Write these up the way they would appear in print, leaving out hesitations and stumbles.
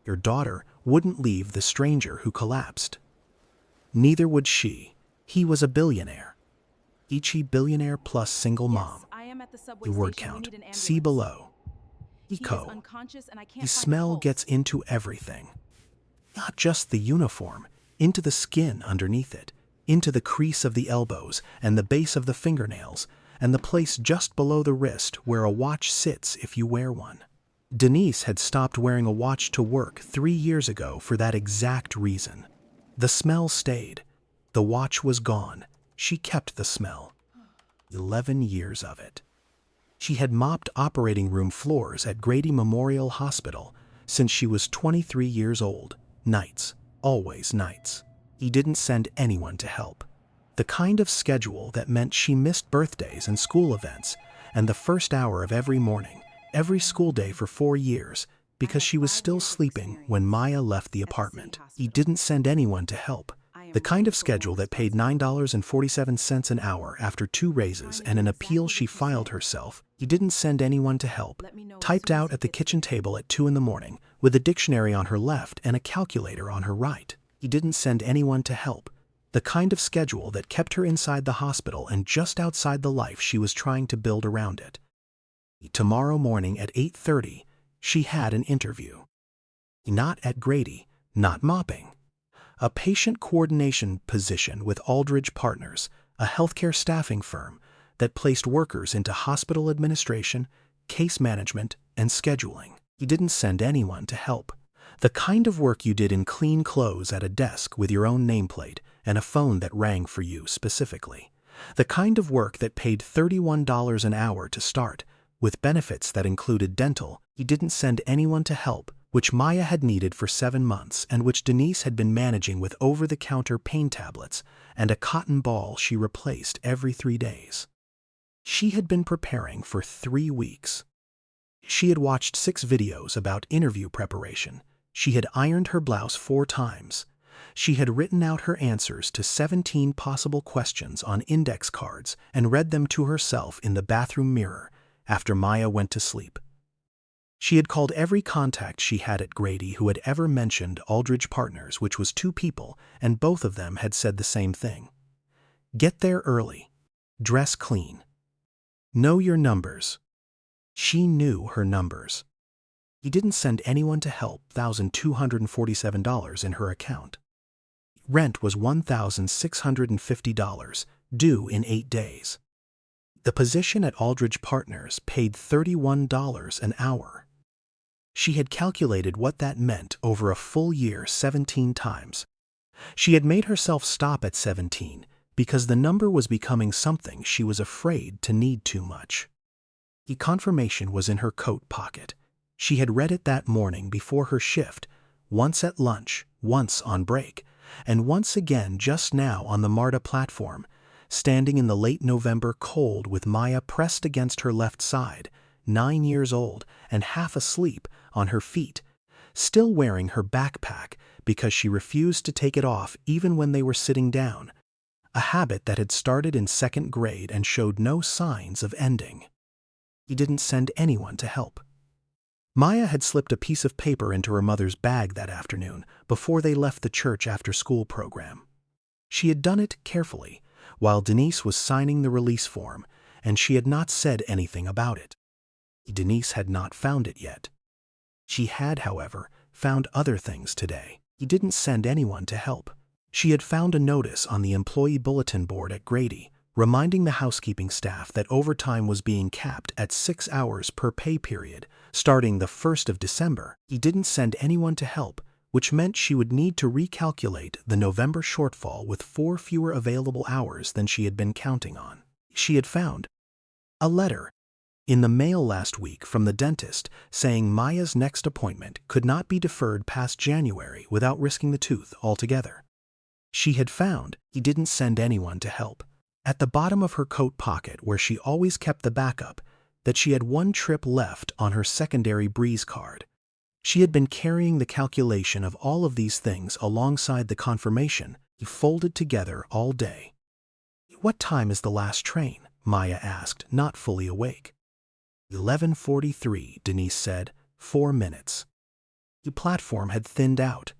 Your daughter wouldn't leave the stranger who collapsed. Neither would she. He was a billionaire. Ichi billionaire plus single mom. I am at the subway The word station. We count. need an ambulance. See below. He is Eco. unconscious and I can't The find a smell pulse. gets into everything. Not just the uniform, into the skin underneath it, into the crease of the elbows and the base of the fingernails, and the place just below the wrist where a watch sits if you wear one. Denise had stopped wearing a watch to work 3 years ago for that exact reason. The smell stayed. The watch was gone. She kept the smell. 11 years of it. She had mopped operating room floors at Grady Memorial Hospital since she was 23 years old. Nights. Always nights. He didn't send anyone to help. The kind of schedule that meant she missed birthdays and school events and the first hour of every morning, every school day for 4 years, because she was still sleeping when Maya left the apartment. He didn't send anyone to help. The kind of schedule that paid $9.47 an hour after 2 raises and an appeal she filed herself. He didn't send anyone to help. Typed out at the kitchen table at 2 in the morning, with a dictionary on her left and a calculator on her right. He didn't send anyone to help. The kind of schedule that kept her inside the hospital and just outside the life she was trying to build around it. Tomorrow morning at 8:30, she had an interview. Not at Grady, not mopping. A patient coordination position with Aldridge Partners, a healthcare staffing firm that placed workers into hospital administration, case management, and scheduling. He didn't send anyone to help. The kind of work you did in clean clothes at a desk with your own nameplate and a phone that rang for you specifically. The kind of work that paid $31 an hour to start, with benefits that included dental. He didn't send anyone to help, which Maya had needed for 7 months and which Denise had been managing with over-the-counter pain tablets and a cotton ball she replaced every 3 days. She had been preparing for 3 weeks. She had watched 6 videos about interview preparation. She had ironed her blouse 4 times. She had written out her answers to 17 possible questions on index cards and read them to herself in the bathroom mirror after Maya went to sleep. She had called every contact she had at Grady who had ever mentioned Aldridge Partners, which was 2 people, and both of them had said the same thing. Get there early. Dress clean. Know your numbers. She knew her numbers. He didn't send anyone to help. $1,247 in her account. Rent was $1,650, due in 8 days. The position at Aldridge Partners paid $31 an hour. She had calculated what that meant over a full year 17 times. She had made herself stop at 17 because the number was becoming something she was afraid to need too much. The confirmation was in her coat pocket. She had read it that morning before her shift, once at lunch, once on break, and once again just now on the MARTA platform, standing in the late November cold with Maya pressed against her left side, 9 years old and half asleep on her feet, still wearing her backpack because she refused to take it off even when they were sitting down, a habit that had started in 2nd grade and showed no signs of ending. He didn't send anyone to help. Maya had slipped a piece of paper into her mother's bag that afternoon before they left the church after-school program. She had done it carefully, while Denise was signing the release form, and she had not said anything about it. Denise had not found it yet. She had, however, found other things today. He didn't send anyone to help. She had found a notice on the employee bulletin board at Grady, reminding the housekeeping staff that overtime was being capped at 6 hours per pay period, starting the 1st of December. He didn't send anyone to help, which meant she would need to recalculate the November shortfall with 4 fewer available hours than she had been counting on. She had found a letter in the mail last week from the dentist saying Maya's next appointment could not be deferred past January without risking the tooth altogether. She had found he didn't send anyone to help. At the bottom of her coat pocket, where she always kept the backup, that she had 1 trip left on her secondary Breeze card. She had been carrying the calculation of all of these things alongside the confirmation he folded together all day. What time is the last train? Maya asked, not fully awake. 11:43, Denise said. 4 minutes. The platform had thinned out.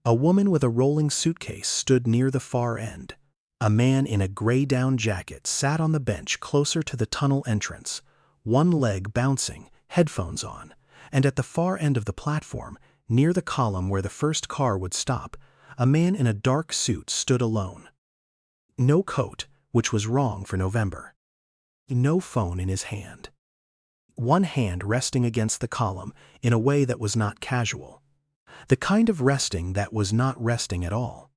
A woman with a rolling suitcase stood near the far end. A man in a gray down jacket sat on the bench closer to the tunnel entrance, one leg bouncing, headphones on, and at the far end of the platform, near the column where the first car would stop, a man in a dark suit stood alone. No coat, which was wrong for November. No phone in his hand. One hand resting against the column in a way that was not casual. The kind of resting that was not resting at all.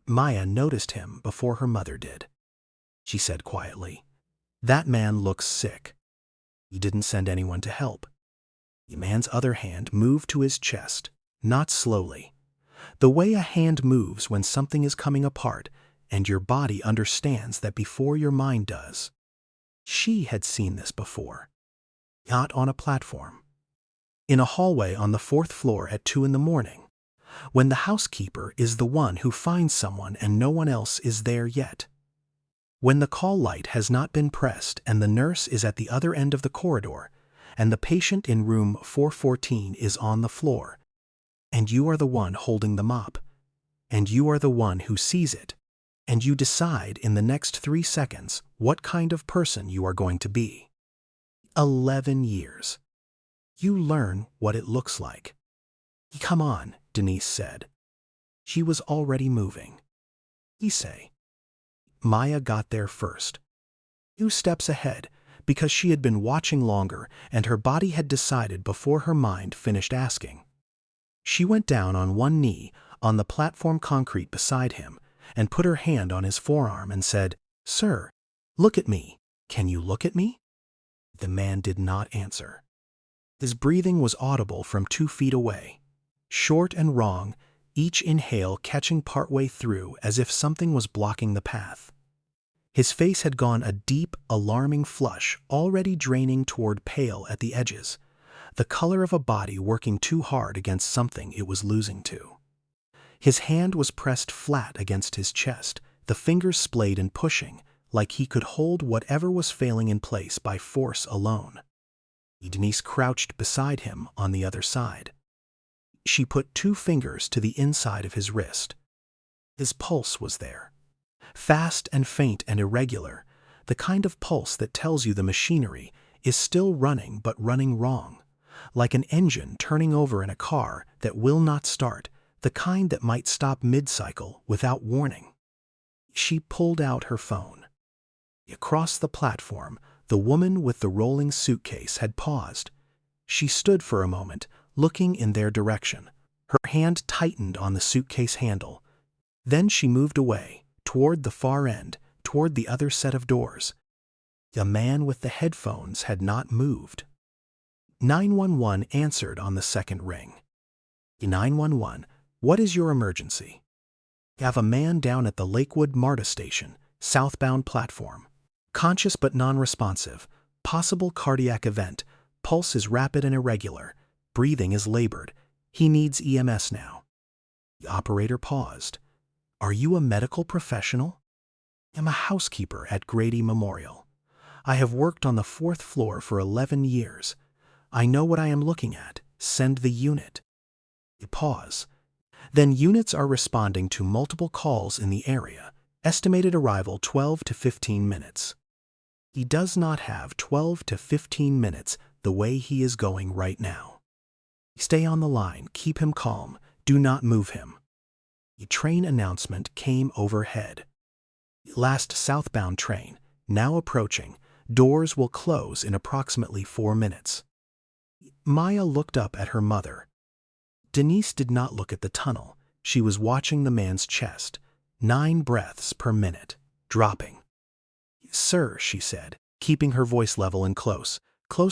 Maya noticed him before her mother did. She said quietly, "That man looks sick." He didn't send anyone to help. The man's other hand moved to his chest, not slowly. The way a hand moves when something is coming apart and your body understands that before your mind does. She had seen this before. Not on a platform. In a hallway on the 4th floor at 2 in the morning, when the housekeeper is the one who finds someone and no one else is there yet. When the call light has not been pressed and the nurse is at the other end of the corridor, and the patient in room 414 is on the floor, and you are the one holding the mop, and you are the one who sees it, and you decide in the next 3 seconds what kind of person you are going to be. 11 years. You learn what it looks like. "Come on," Denise said. She was already moving. He say. Maya got there first. 2 steps ahead, because she had been watching longer and her body had decided before her mind finished asking. She went down on one knee on the platform concrete beside him and put her hand on his forearm and said, "Sir, look at me. Can you look at me?" The man did not answer. His breathing was audible from 2 feet away, short and wrong, each inhale catching partway through as if something was blocking the path. His face had gone a deep, alarming flush, already draining toward pale at the edges, the color of a body working too hard against something it was losing to. His hand was pressed flat against his chest, the fingers splayed and pushing, like he could hold whatever was failing in place by force alone. Denise crouched beside him on the other side. She put 2 fingers to the inside of his wrist. His pulse was there. Fast and faint and irregular, the kind of pulse that tells you the machinery is still running but running wrong, like an engine turning over in a car that will not start, the kind that might stop mid-cycle without warning. She pulled out her phone. Across the platform, the woman with the rolling suitcase had paused. She stood for a moment, looking in their direction. Her hand tightened on the suitcase handle. Then she moved away, toward the far end, toward the other set of doors. The man with the headphones had not moved. 911 answered on the second ring. 911, what is your emergency? Have a man down at the Lakewood MARTA station, southbound platform. Conscious but non-responsive, possible cardiac event, pulse is rapid and irregular, breathing is labored. He needs EMS now. The operator paused. Are you a medical professional? I'm a housekeeper at Grady Memorial. I have worked on the 4th floor for 11 years. I know what I am looking at. Send the unit. Pause. Then units are responding to multiple calls in the area. Estimated arrival 12 to 15 minutes. He does not have 12 to 15 minutes the way he is going right now. Stay on the line, keep him calm, do not move him. The train announcement came overhead. Last southbound train, now approaching, doors will close in approximately 4 minutes. Maya looked up at her mother. Denise did not look at the tunnel. She was watching the man's chest, 9 breaths per minute, dropping. Sir, she said, keeping her voice level and close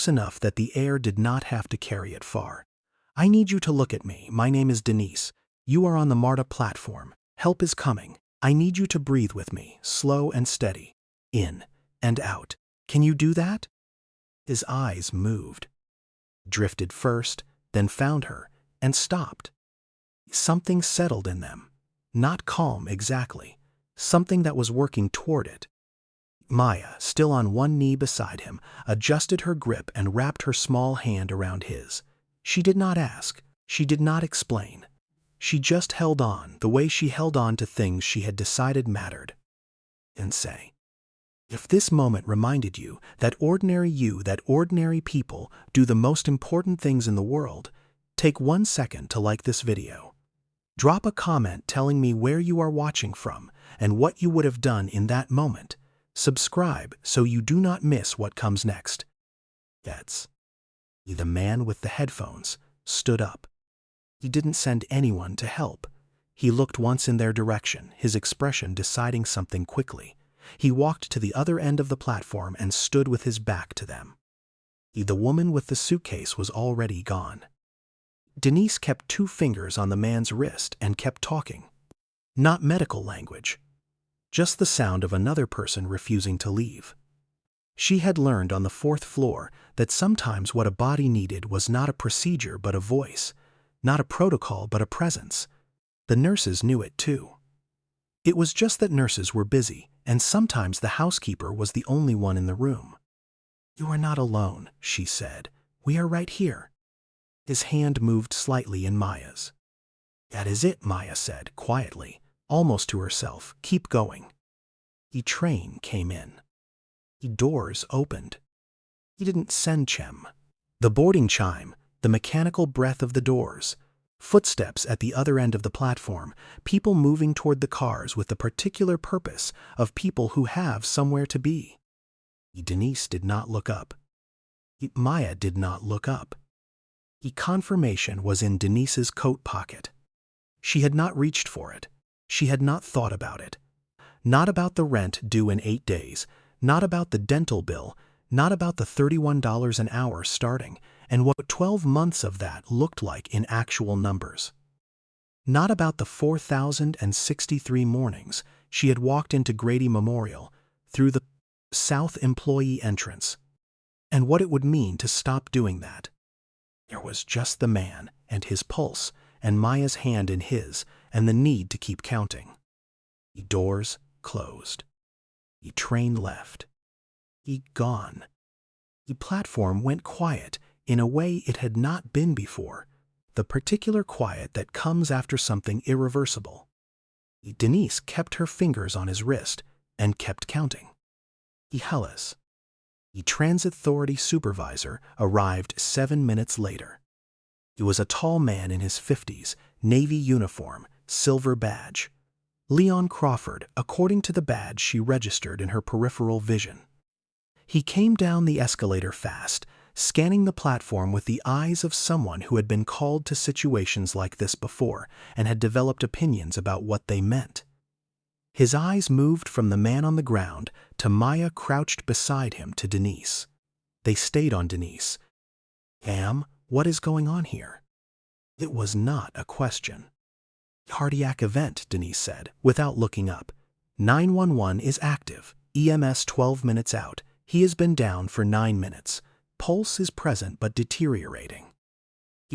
enough that the air did not have to carry it far. I need you to look at me. My name is Denise. You are on the MARTA platform. Help is coming. I need you to breathe with me, slow and steady. In and out. Can you do that? His eyes moved. Drifted first, then found her, and stopped. Something settled in them. Not calm exactly. Something that was working toward it. Maya, still on one knee beside him, adjusted her grip and wrapped her small hand around his. She did not ask, She did not explain. She just held on the way she held on to things she had decided mattered. And say, if this moment reminded you, that ordinary people do the most important things in the world, take 1 second to like this video. Drop a comment telling me where you are watching from and what you would have done in that moment. Subscribe so you do not miss what comes next. That's. The man with the headphones stood up. He didn't send anyone to help. He looked once in their direction, his expression deciding something quickly. He walked to the other end of the platform and stood with his back to them. The woman with the suitcase was already gone. Denise kept 2 fingers on the man's wrist and kept talking. Not medical language. Just the sound of another person refusing to leave. She had learned on the 4th floor that sometimes what a body needed was not a procedure but a voice, not a protocol but a presence. The nurses knew it too. It was just that nurses were busy, and sometimes the housekeeper was the only one in the room. "You are not alone," she said. "We are right here." His hand moved slightly in Maya's. "That is it," Maya said, quietly, almost to herself. "Keep going." The train came in. The doors opened. He didn't send Chem. The boarding chime, the mechanical breath of the doors, footsteps at the other end of the platform, people moving toward the cars with the particular purpose of people who have somewhere to be. Denise did not look up. Maya did not look up. The confirmation was in Denise's coat pocket. She had not reached for it. She had not thought about it. Not about the rent due in 8 days, not about the dental bill, not about the $31 an hour starting, and what 12 months of that looked like in actual numbers. Not about the 4,063 mornings she had walked into Grady Memorial through the South employee entrance, and what it would mean to stop doing that. There was just the man and his pulse and Maya's hand in his and the need to keep counting. The doors closed. The train left. He gone. The platform went quiet in a way it had not been before, the particular quiet that comes after something irreversible. Denise kept her fingers on his wrist and kept counting. Hellas. The Transit Authority supervisor arrived 7 minutes later. He was a tall man in his 50s, navy uniform, silver badge. Leon Crawford, according to the badge she registered in her peripheral vision. He came down the escalator fast, scanning the platform with the eyes of someone who had been called to situations like this before and had developed opinions about what they meant. His eyes moved from the man on the ground to Maya crouched beside him to Denise. They stayed on Denise. "Ma'am, what is going on here?" It was not a question. "Cardiac event," Denise said, without looking up. 911 is active. EMS 12 minutes out. He has been down for 9 minutes. Pulse is present but deteriorating.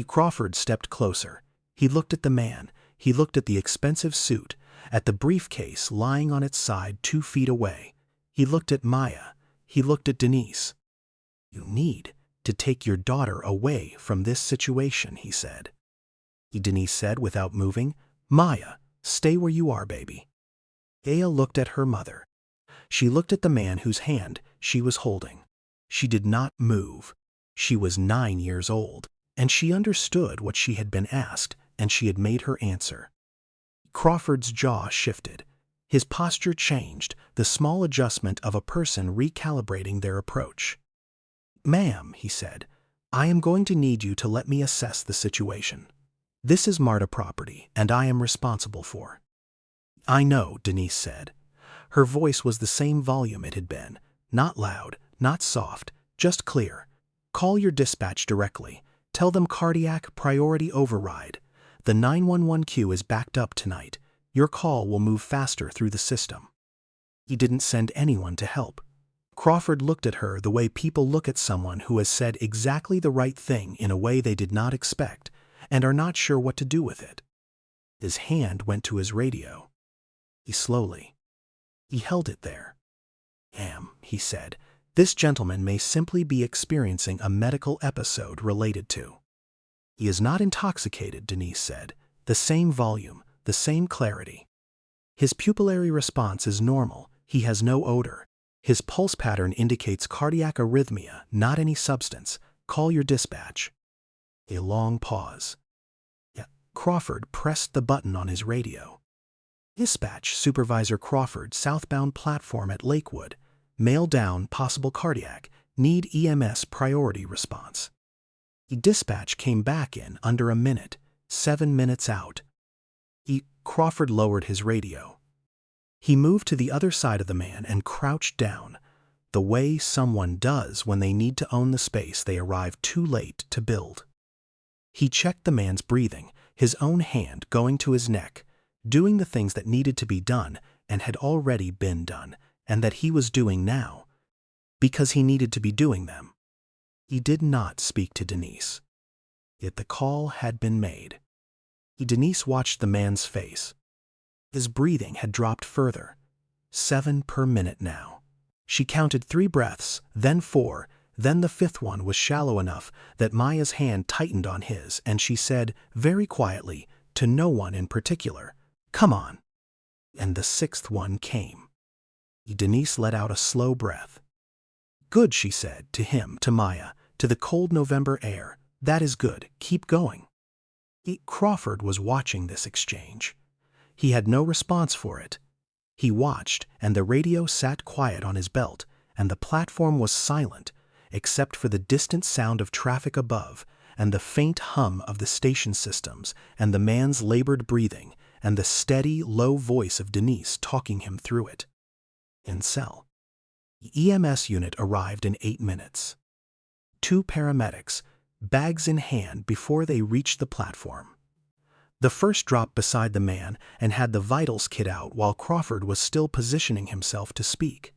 Crawford stepped closer. He looked at the man. He looked at the expensive suit, at the briefcase lying on its side 2 feet away. He looked at Maya. He looked at Denise. "You need to take your daughter away from this situation," he said. Denise said without moving, "Maya, stay where you are, baby." Gail looked at her mother. She looked at the man whose hand she was holding. She did not move. She was 9 years old, and she understood what she had been asked, and she had made her answer. Crawford's jaw shifted. His posture changed, the small adjustment of a person recalibrating their approach. "Ma'am," he said, "I am going to need you to let me assess the situation. This is MARTA property, and I am responsible for." "I know," Denise said. Her voice was the same volume it had been, not loud, not soft, just clear. "Call your dispatch directly. Tell them cardiac priority override. The 911 queue is backed up tonight. Your call will move faster through the system." He didn't send anyone to help. Crawford looked at her the way people look at someone who has said exactly the right thing in a way they did not expect and are not sure what to do with it. His hand went to his radio. He held it there. "Ma'am," he said, "this gentleman may simply be experiencing a medical episode related to." He is not intoxicated, Denise said. The same volume, the same clarity. His pupillary response is normal. He has no odor. His pulse pattern indicates cardiac arrhythmia, not any substance. Call your dispatch. A long pause. Crawford pressed the button on his radio. Dispatch, Supervisor Crawford, southbound platform at Lakewood. Mail down, possible cardiac. Need EMS priority response. The dispatch came back in under a minute, 7 minutes out. Crawford lowered his radio. He moved to the other side of the man and crouched down, the way someone does when they need to own the space they arrive too late to build. He checked the man's breathing, his own hand going to his neck, doing the things that needed to be done and had already been done, and that he was doing now, because he needed to be doing them. He did not speak to Denise. Yet the call had been made. Denise watched the man's face. His breathing had dropped further. 7 per minute now. She counted 3 breaths, then 4, then the 5th one was shallow enough that Maya's hand tightened on his, and she said, very quietly, to no one in particular, "Come on." And the 6th one came. Denise let out a slow breath. "Good," she said, to him, to Maya, to the cold November air. "That is good. Keep going." Crawford was watching this exchange. He had no response for it. He watched, and the radio sat quiet on his belt, and the platform was silent, except for the distant sound of traffic above, and the faint hum of the station systems, and the man's labored breathing, and the steady, low voice of Denise talking him through it. In cell. The EMS unit arrived in 8 minutes. 2 paramedics, bags in hand before they reached the platform. The first dropped beside the man and had the vitals kit out while Crawford was still positioning himself to speak.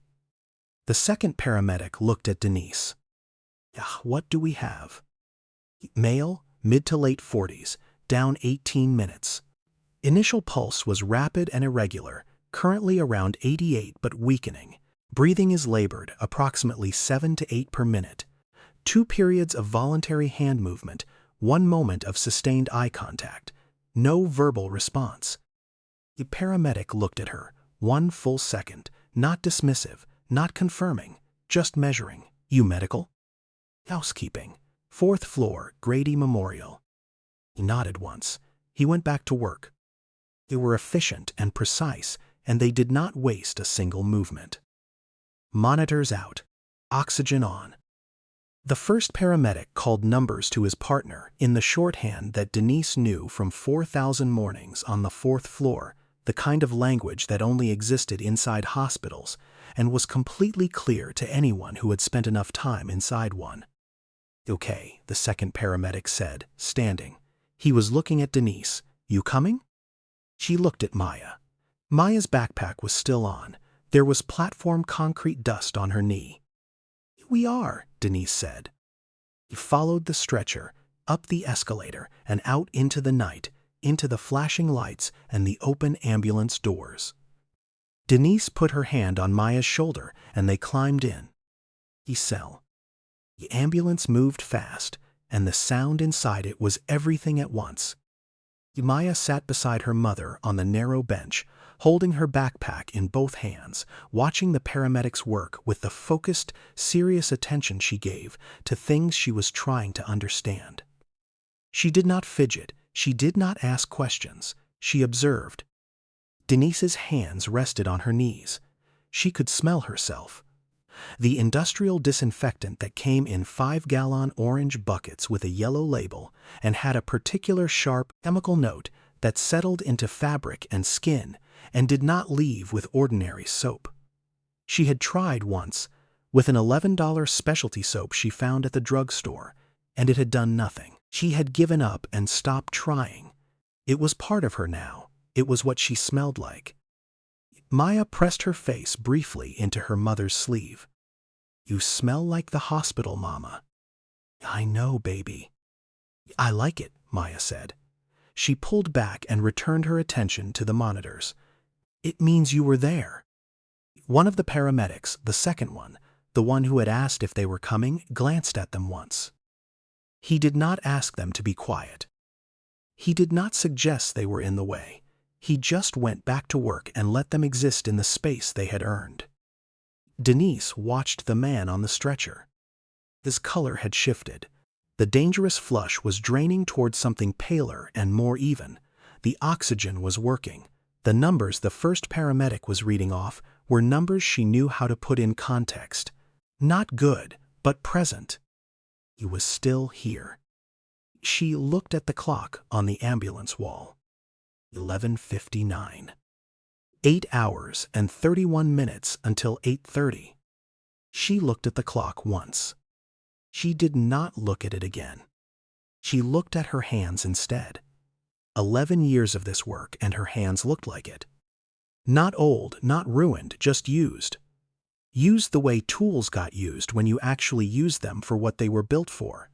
The second paramedic looked at Denise. "What do we have?" "Male, mid to late 40s, down 18 minutes. Initial pulse was rapid and irregular, currently around 88 but weakening. Breathing is labored, approximately 7 to 8 per minute. 2 periods of voluntary hand movement, 1 moment of sustained eye contact. No verbal response." The paramedic looked at her, 1 full second, not dismissive, not confirming, just measuring. "You medical?" "Housekeeping. 4th floor, Grady Memorial." He nodded once. He went back to work. They were efficient and precise, and they did not waste a single movement. Monitors out. Oxygen on. The first paramedic called numbers to his partner in the shorthand that Denise knew from 4,000 mornings on the 4th floor, the kind of language that only existed inside hospitals and was completely clear to anyone who had spent enough time inside one. "Okay," the second paramedic said, standing. He was looking at Denise. "You coming?" She looked at Maya. Maya's backpack was still on. There was platform concrete dust on her knee. "We are," Denise said. He followed the stretcher, up the escalator, and out into the night, into the flashing lights and the open ambulance doors. Denise put her hand on Maya's shoulder, and they climbed in. The cell. The ambulance moved fast, and the sound inside it was everything at once. Maya sat beside her mother on the narrow bench, holding her backpack in both hands, watching the paramedics work with the focused, serious attention she gave to things she was trying to understand. She did not fidget, she did not ask questions, she observed. Denise's hands rested on her knees. She could smell herself. The industrial disinfectant that came in 5-gallon orange buckets with a yellow label and had a particular sharp chemical note that settled into fabric and skin and did not leave with ordinary soap. She had tried once with an $11 specialty soap she found at the drugstore, and it had done nothing. She had given up and stopped trying. It was part of her now. It was what she smelled like. Maya pressed her face briefly into her mother's sleeve. "You smell like the hospital, Mama." "I know, baby." "I like it," Maya said. She pulled back and returned her attention to the monitors. "It means you were there." One of the paramedics, the second one, the one who had asked if they were coming, glanced at them once. He did not ask them to be quiet. He did not suggest they were in the way. He just went back to work and let them exist in the space they had earned. Denise watched the man on the stretcher. His color had shifted. The dangerous flush was draining towards something paler and more even. The oxygen was working. The numbers the first paramedic was reading off were numbers she knew how to put in context. Not good, but present. He was still here. She looked at the clock on the ambulance wall. 11:59. 8 hours and 31 minutes until 8:30. She looked at the clock once. She did not look at it again. She looked at her hands instead. 11 years of this work and her hands looked like it. Not old, not ruined, just used. Used the way tools got used when you actually used them for what they were built for.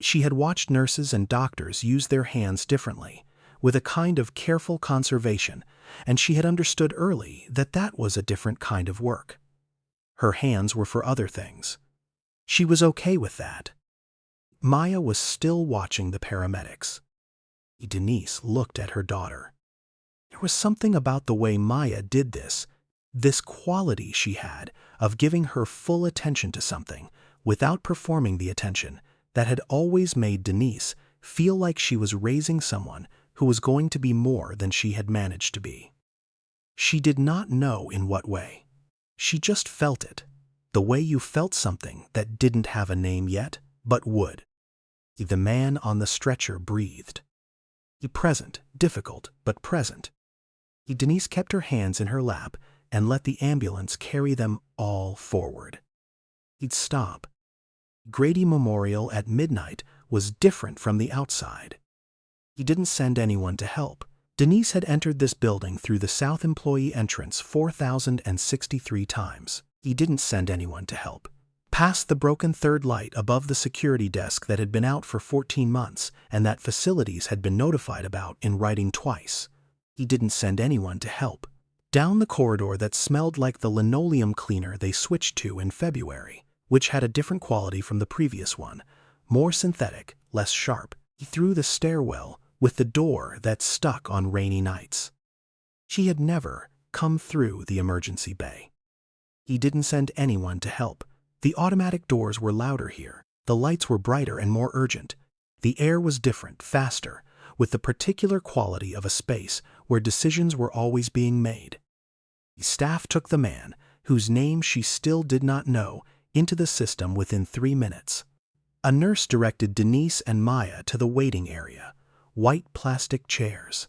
She had watched nurses and doctors use their hands differently, with a kind of careful conservation, and she had understood early that that was a different kind of work. Her hands were for other things. She was okay with that. Maya was still watching the paramedics. Denise looked at her daughter. There was something about the way Maya did this quality she had of giving her full attention to something without performing the attention, that had always made Denise feel like she was raising someone who was going to be more than she had managed to be. She did not know in what way. She just felt it, the way you felt something that didn't have a name yet, but would. The man on the stretcher breathed. Present, difficult, but present. Denise kept her hands in her lap and let the ambulance carry them all forward. He'd stop. Grady Memorial at midnight was different from the outside. He didn't send anyone to help. Denise had entered this building through the south employee entrance 4,063 times. He didn't send anyone to help. Past the broken third light above the security desk that had been out for 14 months and that facilities had been notified about in writing twice. He didn't send anyone to help. Down the corridor that smelled like the linoleum cleaner they switched to in February, which had a different quality from the previous one, more synthetic, less sharp. Through the stairwell with the door that stuck on rainy nights. She had never come through the emergency bay. He didn't send anyone to help. The automatic doors were louder here. The lights were brighter and more urgent. The air was different, faster, with the particular quality of a space where decisions were always being made. The staff took the man, whose name she still did not know, into the system within 3 minutes. A nurse directed Denise and Maya to the waiting area. White plastic chairs.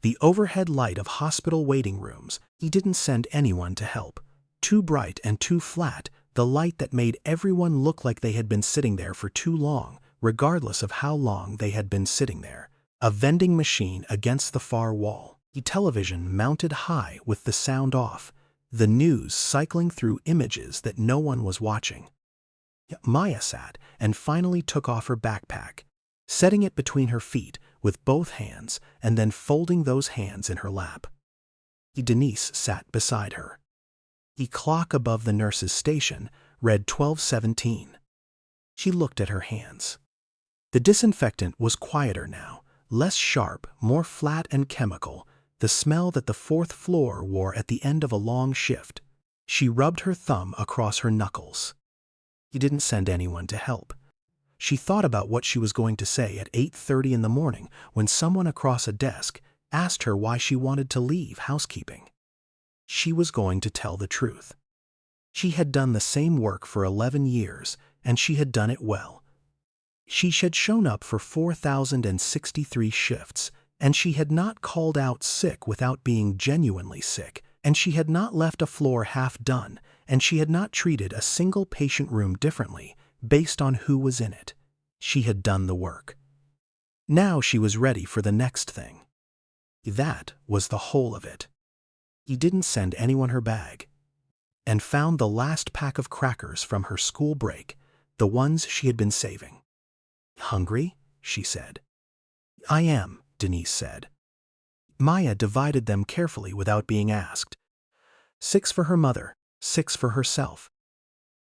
The overhead light of hospital waiting rooms. He didn't send anyone to help. Too bright and too flat, the light that made everyone look like they had been sitting there for too long, regardless of how long they had been sitting there. A vending machine against the far wall. The television mounted high with the sound off. The news cycling through images that no one was watching. Maya sat and finally took off her backpack, setting it between her feet with both hands and then folding those hands in her lap. Denise sat beside her. The clock above the nurse's station read 12:17. She looked at her hands. The disinfectant was quieter now, less sharp, more flat and chemical, the smell that the fourth floor wore at the end of a long shift. She rubbed her thumb across her knuckles. He didn't send anyone to help. She thought about what she was going to say at 8:30 in the morning when someone across a desk asked her why she wanted to leave housekeeping. She was going to tell the truth. She had done the same work for 11 years, and she had done it well. She had shown up for 4,063 shifts, and she had not called out sick without being genuinely sick, and she had not left a floor half done, and she had not treated a single patient room differently based on who was in it. She had done the work. Now she was ready for the next thing. That was the whole of it. He didn't send anyone her bag, and found the last pack of crackers from her school break, the ones she had been saving. "Hungry?" she said. "I am," Denise said. Maya divided them carefully without being asked. 6 for her mother, 6 for herself.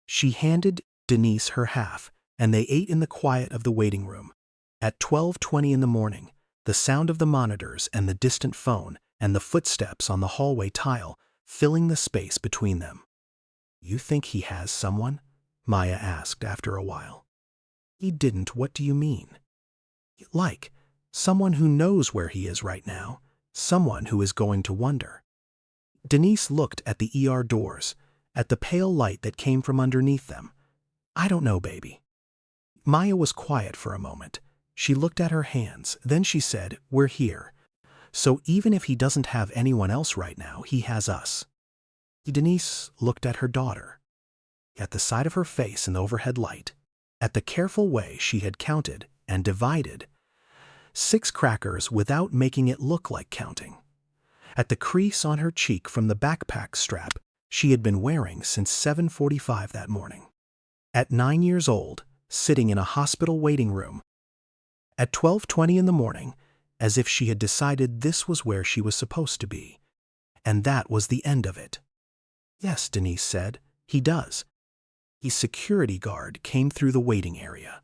She handed Denise her half and they ate in the quiet of the waiting room. At 12:20 in the morning, the sound of the monitors and the distant phone and the footsteps on the hallway tile filling the space between them. "You think he has someone?" Maya asked after a while. "He didn't. What do you mean?" "Like, someone who knows where he is right now, someone who is going to wonder." Denise looked at the ER doors, at the pale light that came from underneath them. "I don't know, baby." Maya was quiet for a moment. She looked at her hands, then she said, "We're here. So even if he doesn't have anyone else right now, he has us." Denise looked at her daughter, at the side of her face in the overhead light, at the careful way she had counted and divided 6 crackers without making it look like counting, at the crease on her cheek from the backpack strap she had been wearing since 7:45 that morning. At 9 years old, sitting in a hospital waiting room, at 12:20 in the morning, as if she had decided this was where she was supposed to be. And that was the end of it. "Yes," Denise said, "he does." His security guard came through the waiting area.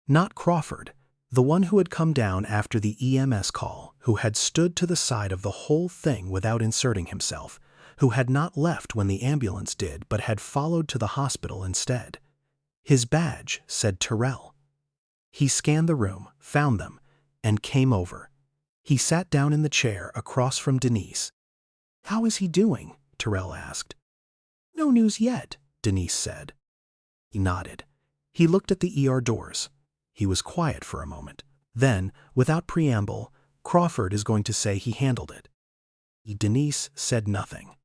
Not Crawford, the one who had come down after the EMS call, who had stood to the side of the whole thing without inserting himself, who had not left when the ambulance did but had followed to the hospital instead. His badge said Terrell. He scanned the room, found them, and came over. He sat down in the chair across from Denise. "How is he doing?" Terrell asked. "No news yet," Denise said. He nodded. He looked at the ER doors. He was quiet for a moment. Then, without preamble, "Crawford is going to say he handled it." Denise said nothing.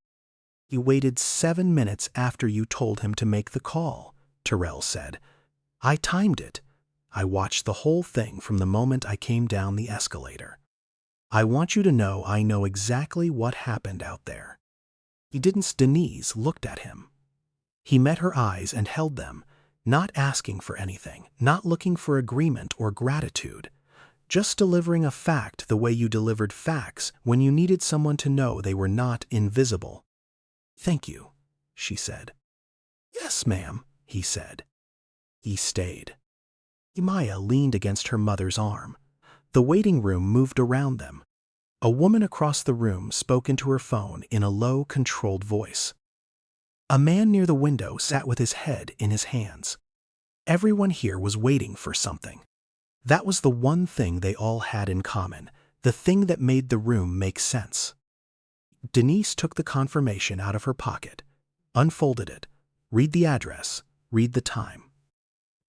"He waited 7 minutes after you told him to make the call," Terrell said. "I timed it. I watched the whole thing from the moment I came down the escalator. I want you to know I know exactly what happened out there." Denise looked at him. He met her eyes and held them, not asking for anything, not looking for agreement or gratitude, just delivering a fact the way you delivered facts when you needed someone to know they were not invisible. "Thank you," she said. "Yes, ma'am," he said. He stayed. Maya leaned against her mother's arm. The waiting room moved around them. A woman across the room spoke into her phone in a low, controlled voice. A man near the window sat with his head in his hands. Everyone here was waiting for something. That was the one thing they all had in common, the thing that made the room make sense. Denise took the confirmation out of her pocket, unfolded it, read the address, read the time.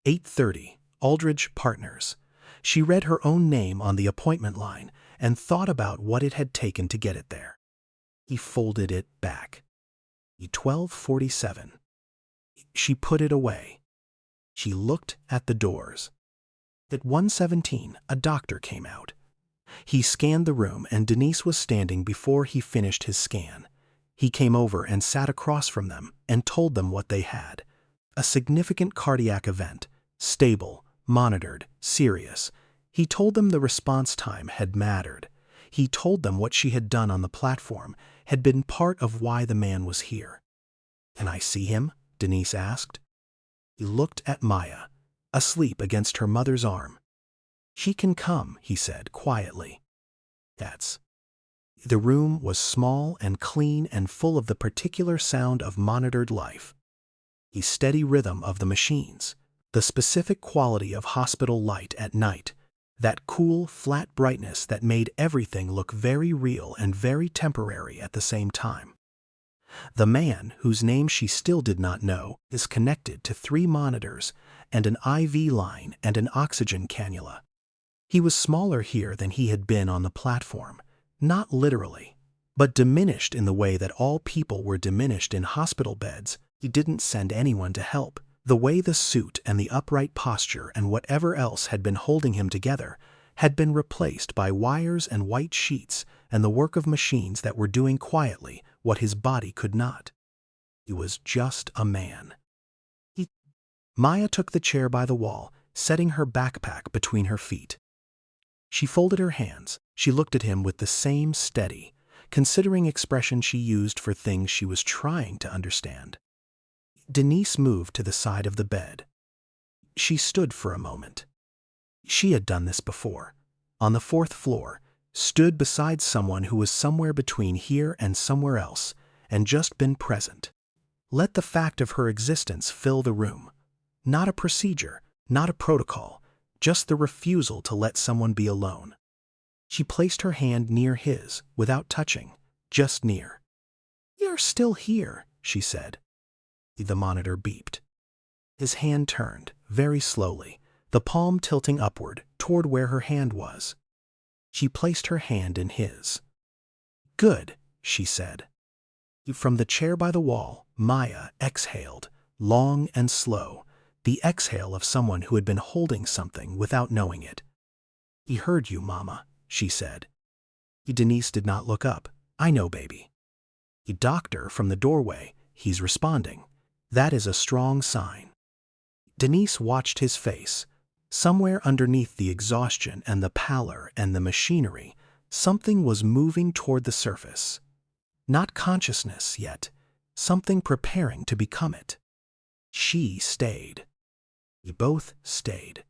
8:30, Aldridge Partners. She read her own name on the appointment line and thought about what it had taken to get it there. He folded it back. 12:47. She put it away. She looked at the doors. At 1:17, a doctor came out. He scanned the room and Denise was standing before he finished his scan. He came over and sat across from them and told them what they had. A significant cardiac event, stable, monitored, serious. He told them the response time had mattered. He told them what she had done on the platform had been part of why the man was here. "Can I see him?" Denise asked. He looked at Maya, asleep against her mother's arm. "She can come," he said quietly. "That's." The room was small and clean and full of the particular sound of monitored life. The steady rhythm of the machines, the specific quality of hospital light at night, that cool, flat brightness that made everything look very real and very temporary at the same time. The man, whose name she still did not know, is connected to 3 monitors and an IV line and an oxygen cannula. He was smaller here than he had been on the platform, not literally, but diminished in the way that all people were diminished in hospital beds. He didn't send anyone to help. The way the suit and the upright posture and whatever else had been holding him together had been replaced by wires and white sheets and the work of machines that were doing quietly what his body could not. He was just a man. Maya took the chair by the wall, setting her backpack between her feet. She folded her hands. She looked at him with the same steady, considering expression she used for things she was trying to understand. Denise moved to the side of the bed. She stood for a moment. She had done this before. On the 4th floor, stood beside someone who was somewhere between here and somewhere else, and just been present. Let the fact of her existence fill the room. Not a procedure, not a protocol, just the refusal to let someone be alone. She placed her hand near his, without touching, just near. "You're still here," she said. The monitor beeped. His hand turned, very slowly, the palm tilting upward toward where her hand was. She placed her hand in his. "Good," she said. From the chair by the wall, Maya exhaled, long and slow, the exhale of someone who had been holding something without knowing it. "He heard you, Mama," she said. Denise did not look up. "I know, baby." "Doctor," from the doorway, "he's responding. That is a strong sign." Denise watched his face. Somewhere underneath the exhaustion and the pallor and the machinery, something was moving toward the surface. Not consciousness yet, something preparing to become it. She stayed. We both stayed.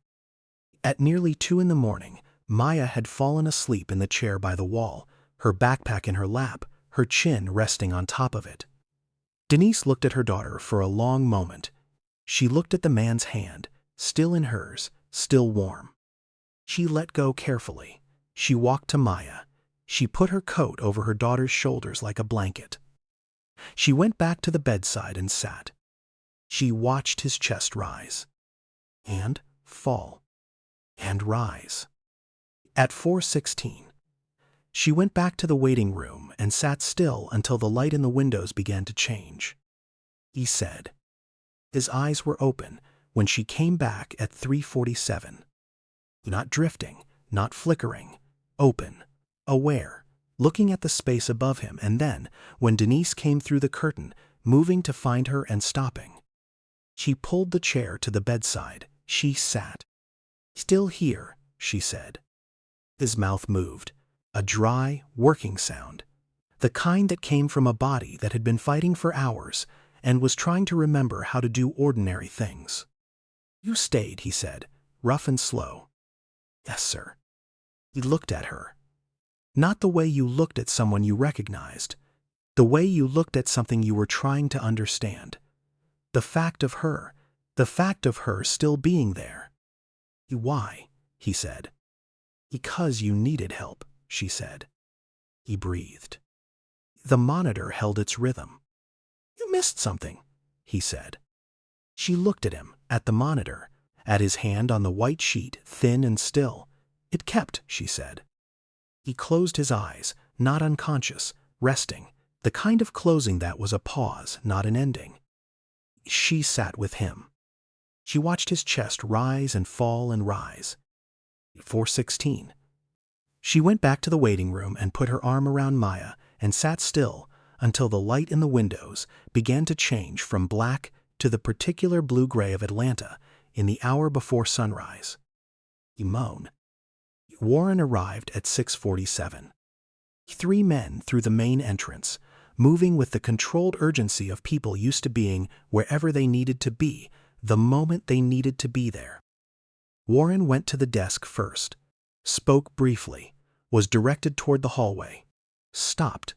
At nearly 2 in the morning, Maya had fallen asleep in the chair by the wall, her backpack in her lap, her chin resting on top of it. Denise looked at her daughter for a long moment. She looked at the man's hand, still in hers, still warm. She let go carefully. She walked to Maya. She put her coat over her daughter's shoulders like a blanket. She went back to the bedside and sat. She watched his chest rise, and fall, and rise. At 4:16, she went back to the waiting room and sat still until the light in the windows began to change. He said. His eyes were open when she came back at 3:47. Not drifting, not flickering, open, aware, looking at the space above him, and then, when Denise came through the curtain, moving to find her and stopping. She pulled the chair to the bedside. She sat. "Still here," she said. His mouth moved, a dry, working sound, the kind that came from a body that had been fighting for hours and was trying to remember how to do ordinary things. "You stayed," he said, rough and slow. "Yes, sir." He looked at her. Not the way you looked at someone you recognized, the way you looked at something you were trying to understand. The fact of her still being there. "Why?" he said. "Because you needed help," she said. He breathed. The monitor held its rhythm. "You missed something," he said. She looked at him, at the monitor, at his hand on the white sheet, thin and still. "It kept," she said. He closed his eyes, not unconscious, resting, the kind of closing that was a pause, not an ending. She sat with him. She watched his chest rise and fall and rise. 4:16. She went back to the waiting room and put her arm around Maya and sat still until the light in the windows began to change from black to the particular blue-gray of Atlanta in the hour before sunrise. He moaned. Warren arrived at 6:47. 3 men through the main entrance, moving with the controlled urgency of people used to being wherever they needed to be, the moment they needed to be there. Warren went to the desk first, spoke briefly, was directed toward the hallway, stopped.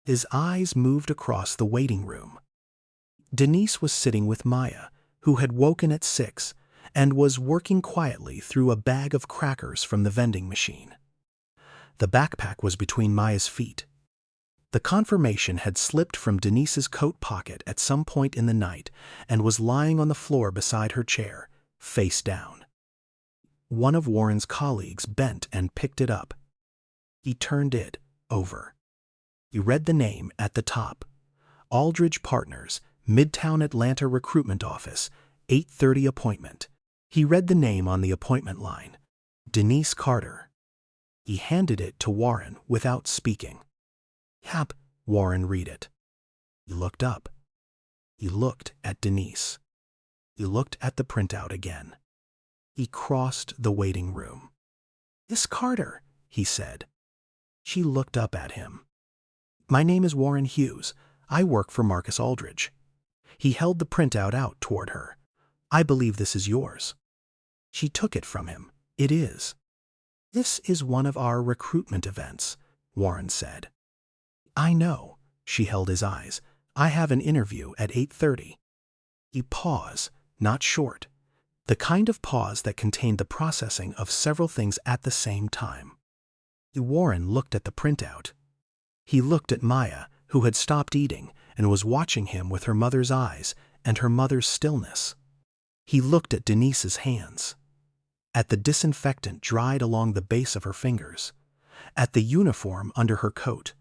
His eyes moved across the waiting room. Denise was sitting with Maya, who had woken at 6 and was working quietly through a bag of crackers from the vending machine. The backpack was between Maya's feet. The confirmation had slipped from Denise's coat pocket at some point in the night and was lying on the floor beside her chair, face down. One of Warren's colleagues bent and picked it up. He turned it over. He read the name at the top. Aldridge Partners, Midtown Atlanta Recruitment Office, 8:30 appointment. He read the name on the appointment line. Denise Carter. He handed it to Warren without speaking. "Yep," Warren read it. He looked up. He looked at Denise. He looked at the printout again. He crossed the waiting room. "Miss Carter," he said. She looked up at him. "My name is Warren Hughes. I work for Marcus Aldridge." He held the printout out toward her. I believe this is yours." She took it from him. "It is." "This is one of our recruitment events," Warren said. "I know." She held his eyes. "I have an interview at 8:30. He paused, not short. The kind of pause that contained the processing of several things at the same time. Warren looked at the printout. He looked at Maya, who had stopped eating and was watching him with her mother's eyes and her mother's stillness. He looked at Denise's hands, at the disinfectant dried along the base of her fingers, at the uniform under her coat,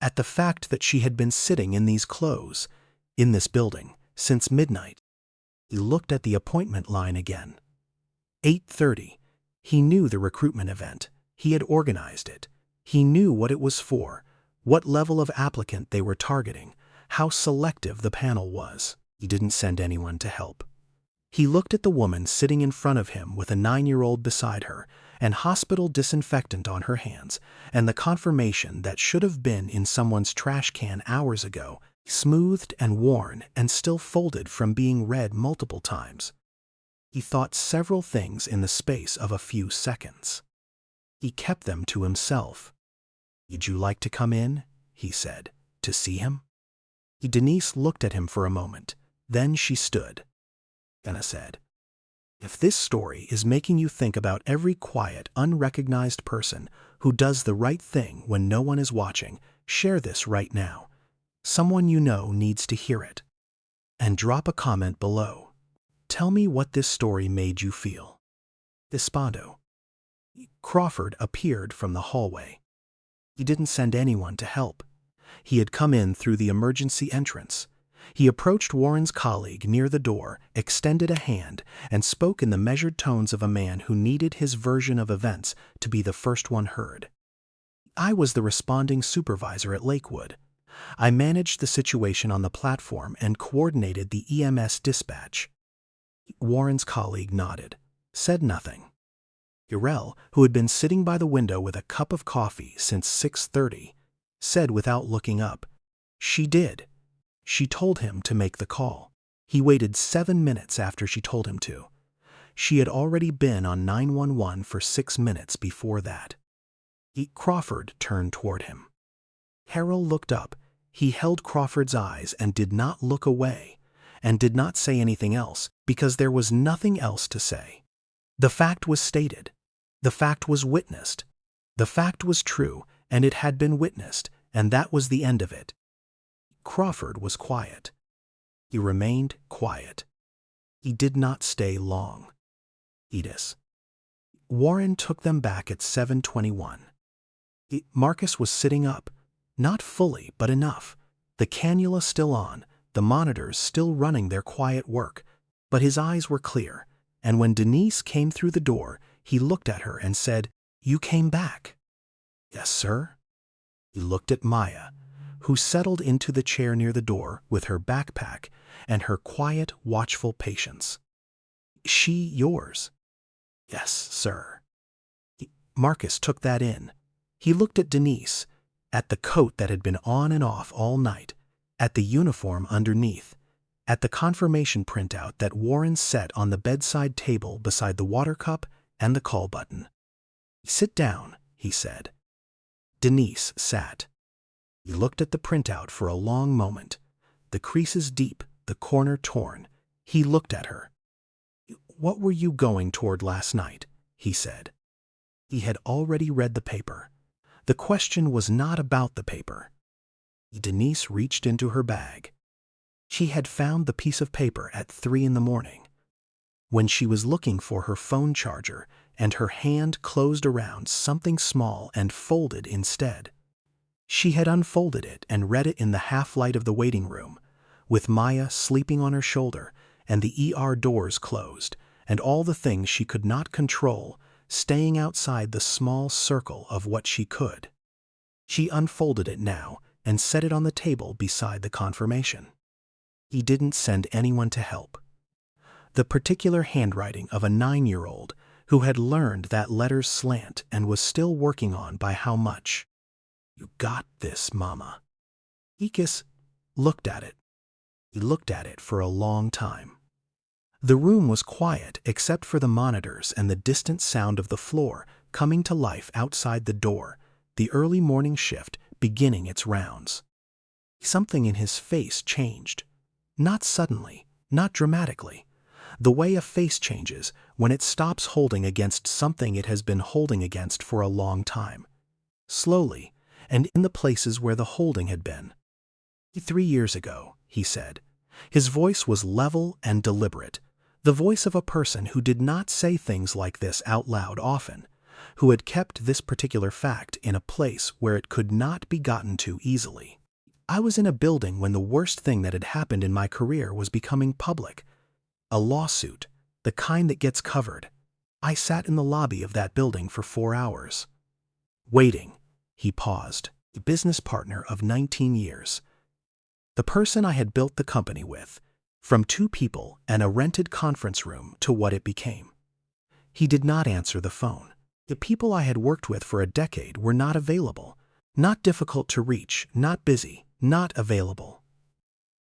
at the fact that she had been sitting in these clothes, in this building, since midnight. He looked at the appointment line again. 8:30. He knew the recruitment event. He had organized it. He knew what it was for, what level of applicant they were targeting, how selective the panel was. He didn't send anyone to help. He looked at the woman sitting in front of him with a 9-year-old beside her and hospital disinfectant on her hands, and the confirmation that should have been in someone's trash can hours ago, smoothed and worn and still folded from being read multiple times. He thought several things in the space of a few seconds. He kept them to himself. "Would you like to come in?" he said. "To see him?" Denise looked at him for a moment. Then she stood. Anna said, "If this story is making you think about every quiet, unrecognized person who does the right thing when no one is watching, share this right now. Someone you know needs to hear it. And drop a comment below. Tell me what this story made you feel." Despado. Crawford appeared from the hallway. He didn't send anyone to help. He had come in through the emergency entrance. He approached Warren's colleague near the door, extended a hand, and spoke in the measured tones of a man who needed his version of events to be the first one heard. "I was the responding supervisor at Lakewood. I managed the situation on the platform and coordinated the EMS dispatch." Warren's colleague nodded, said nothing. Urel, who had been sitting by the window with a cup of coffee since 6:30, said without looking up, "She did. She told him to make the call. He waited 7 minutes after she told him to. She had already been on 911 for 6 minutes before that." Crawford turned toward him. Harrell looked up. He held Crawford's eyes and did not look away, and did not say anything else, because there was nothing else to say. The fact was stated. The fact was witnessed. The fact was true, and it had been witnessed, and that was the end of it. Crawford was quiet. He remained quiet. He did not stay long. Edis. Warren took them back at 7:21. Marcus was sitting up, not fully, but enough. The cannula still on, the monitors still running their quiet work, but his eyes were clear, and when Denise came through the door, he looked at her and said, "You came back." "Yes, sir." He looked at Maya, who settled into the chair near the door with her backpack and her quiet, watchful patience. "She yours?" "Yes, sir." Marcus took that in. He looked at Denise, at the coat that had been on and off all night, at the uniform underneath, at the confirmation printout that Warren set on the bedside table beside the water cup and the call button. "Sit down," he said. Denise sat. He looked at the printout for a long moment, the creases deep, the corner torn. He looked at her. "What were you going toward last night?" he said. He had already read the paper. The question was not about the paper. Denise reached into her bag. She had found the piece of paper at 3 in the morning, when she was looking for her phone charger, and her hand closed around something small and folded instead. She had unfolded it and read it in the half-light of the waiting room, with Maya sleeping on her shoulder and the ER doors closed, and all the things she could not control staying outside the small circle of what she could. She unfolded it now and set it on the table beside the confirmation. He didn't send anyone to help. The particular handwriting of a 9-year-old who had learned that letter's slant and was still working on by how much. "You got this, Mama." Ikis looked at it. He looked at it for a long time. The room was quiet except for the monitors and the distant sound of the floor coming to life outside the door, the early morning shift beginning its rounds. Something in his face changed. Not suddenly, not dramatically. The way a face changes when it stops holding against something it has been holding against for a long time. Slowly, and in the places where the holding had been. 3 years ago, he said. His voice was level and deliberate, the voice of a person who did not say things like this out loud often, who had kept this particular fact in a place where it could not be gotten to easily. I was in a building when the worst thing that had happened in my career was becoming public. A lawsuit, the kind that gets covered. I sat in the lobby of that building for 4 hours. Waiting, he paused, a business partner of 19 years. The person I had built the company with, from 2 people and a rented conference room to what it became. He did not answer the phone. The people I had worked with for a decade were not available, not difficult to reach, not busy, not available.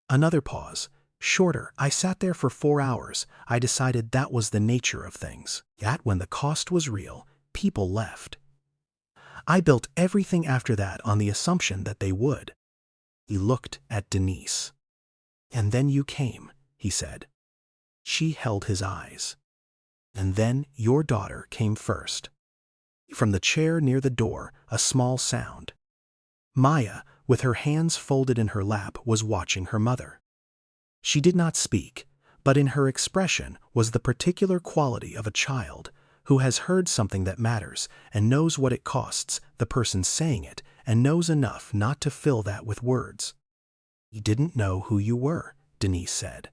Another pause. Shorter. I sat there for 4 hours. I decided that was the nature of things. That when the cost was real, people left. I built everything after that on the assumption that they would. He looked at Denise. And then you came, he said. She held his eyes. And then your daughter came first. From the chair near the door, a small sound. Maya, with her hands folded in her lap, was watching her mother. She did not speak, but in her expression was the particular quality of a child who has heard something that matters and knows what it costs the person saying it and knows enough not to fill that with words. "You didn't know who you were," Denise said.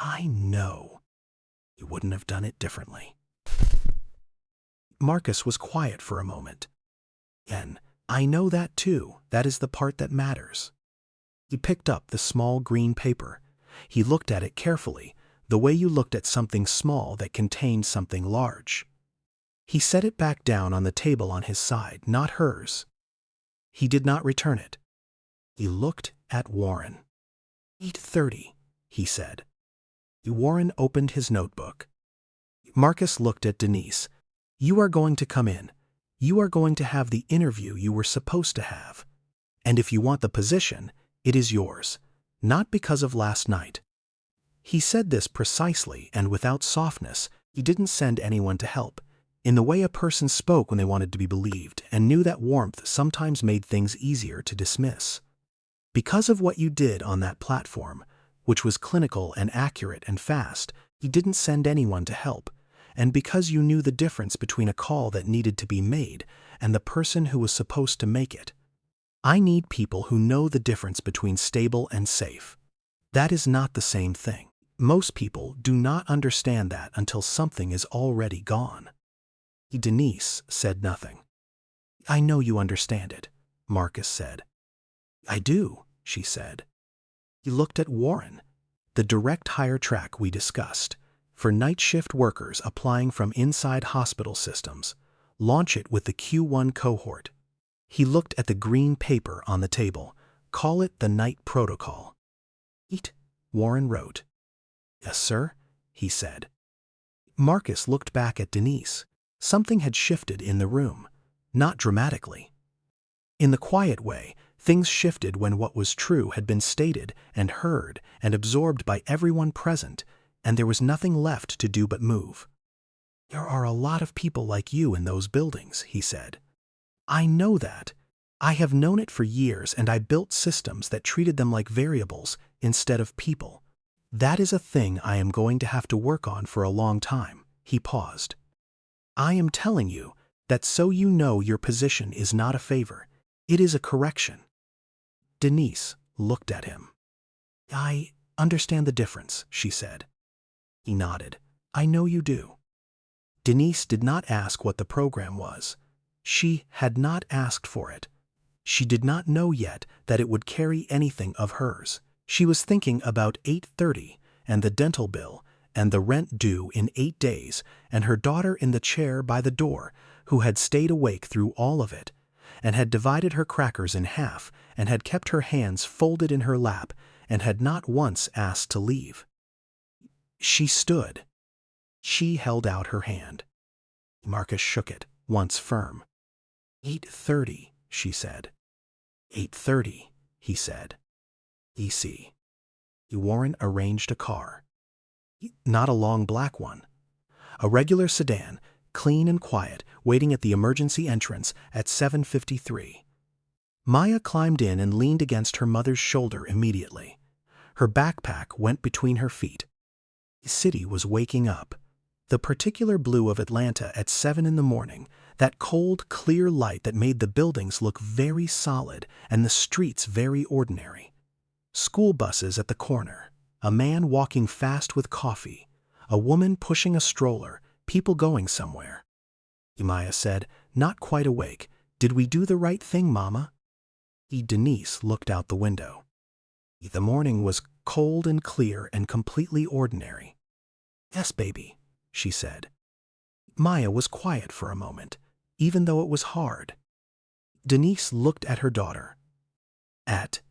"I know. You wouldn't have done it differently." Marcus was quiet for a moment. "And I know that too. That is the part that matters." He picked up the small green paper. He looked at it carefully, the way you looked at something small that contained something large. He set it back down on the table on his side, not hers. He did not return it. He looked at Warren. 8:30, he said. Warren opened his notebook. Marcus looked at Denise. "You are going to come in. You are going to have the interview you were supposed to have. And if you want the position, it is yours. Not because of last night." He said this precisely and without softness. He didn't send anyone to help, in the way a person spoke when they wanted to be believed and knew that warmth sometimes made things easier to dismiss. Because of what you did on that platform, which was clinical and accurate and fast, he didn't send anyone to help, and because you knew the difference between a call that needed to be made and the person who was supposed to make it. I need people who know the difference between stable and safe. That is not the same thing. Most people do not understand that until something is already gone. Denise said nothing. "I know you understand it," Marcus said. "I do," she said. He looked at Warren, the direct hire track we discussed, for night shift workers applying from inside hospital systems. Launch it with the Q1 cohort. He looked at the green paper on the table. Call it the night protocol. "Eat," Warren wrote. "Yes, sir," he said. Marcus looked back at Denise. Something had shifted in the room, not dramatically. In the quiet way, things shifted when what was true had been stated and heard and absorbed by everyone present, and there was nothing left to do but move. "There are a lot of people like you in those buildings," he said. "I know that. I have known it for years, and I built systems that treated them like variables instead of people. That is a thing I am going to have to work on for a long time." He paused. "I am telling you that so you know your position is not a favor. It is a correction." Denise looked at him. "I understand the difference," she said. He nodded. "I know you do." Denise did not ask what the program was. She had not asked for it. She did not know yet that it would carry anything of hers. She was thinking about 8:30 and the dental bill and the rent due in 8 days and her daughter in the chair by the door who had stayed awake through all of it and had divided her crackers in half and had kept her hands folded in her lap and had not once asked to leave. She stood. She held out her hand. Marcus shook it, once firm. 8:30, she said. 8:30, he said. EC. Warren arranged a car. Not a long black one. A regular sedan, clean and quiet, waiting at the emergency entrance at 7:53. Maya climbed in and leaned against her mother's shoulder immediately. Her backpack went between her feet. The city was waking up. The particular blue of Atlanta at 7 in the morning, that cold, clear light that made the buildings look very solid and the streets very ordinary. School buses at the corner, a man walking fast with coffee, a woman pushing a stroller, people going somewhere. Maya said, not quite awake, "Did we do the right thing, Mama?" Denise looked out the window. The morning was cold and clear and completely ordinary. "Yes, baby," she said. Maya was quiet for a moment, even though it was hard. Denise looked at her daughter. At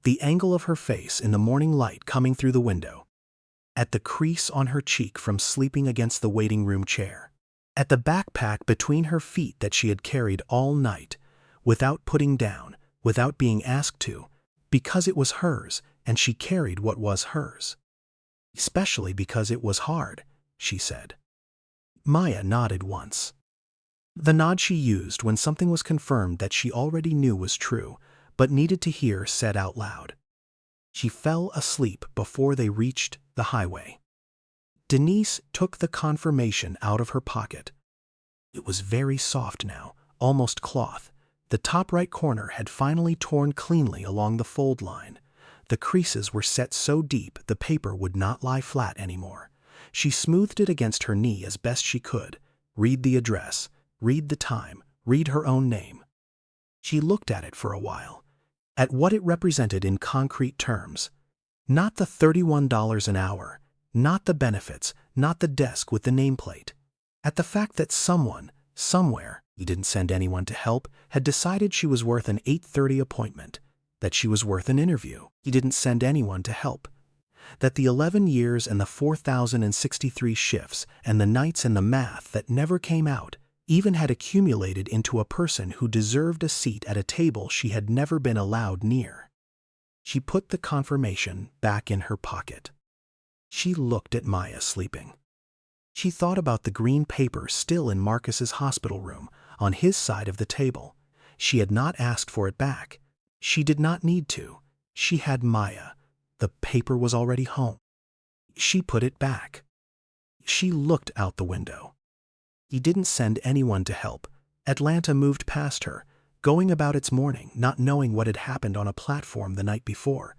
the angle of her face in the morning light coming through the window. At the crease on her cheek from sleeping against the waiting room chair. At the backpack between her feet that she had carried all night, without putting down, without being asked to, because it was hers and she carried what was hers. Especially because it was hard, she said. Maya nodded once. The nod she used when something was confirmed that she already knew was true, but needed to hear said out loud. She fell asleep before they reached the highway. Denise took the confirmation out of her pocket. It was very soft now, almost cloth. The top right corner had finally torn cleanly along the fold line. The creases were set so deep the paper would not lie flat anymore. She smoothed it against her knee as best she could. Read the address, read the time, read her own name. She looked at it for a while, at what it represented in concrete terms. Not the $31 an hour, not the benefits, not the desk with the nameplate. At the fact that someone, somewhere, he didn't send anyone to help, had decided she was worth an 8:30 appointment, that she was worth an interview. He didn't send anyone to help. That the 11 years and the 4,063 shifts and the nights and the math that never came out even had accumulated into a person who deserved a seat at a table she had never been allowed near. She put the confirmation back in her pocket. She looked at Maya sleeping. She thought about the green paper still in Marcus's hospital room, on his side of the table. She had not asked for it back. She did not need to. She had Maya. The paper was already home. She put it back. She looked out the window. He didn't send anyone to help. Atlanta moved past her, going about its morning, not knowing what had happened on a platform the night before,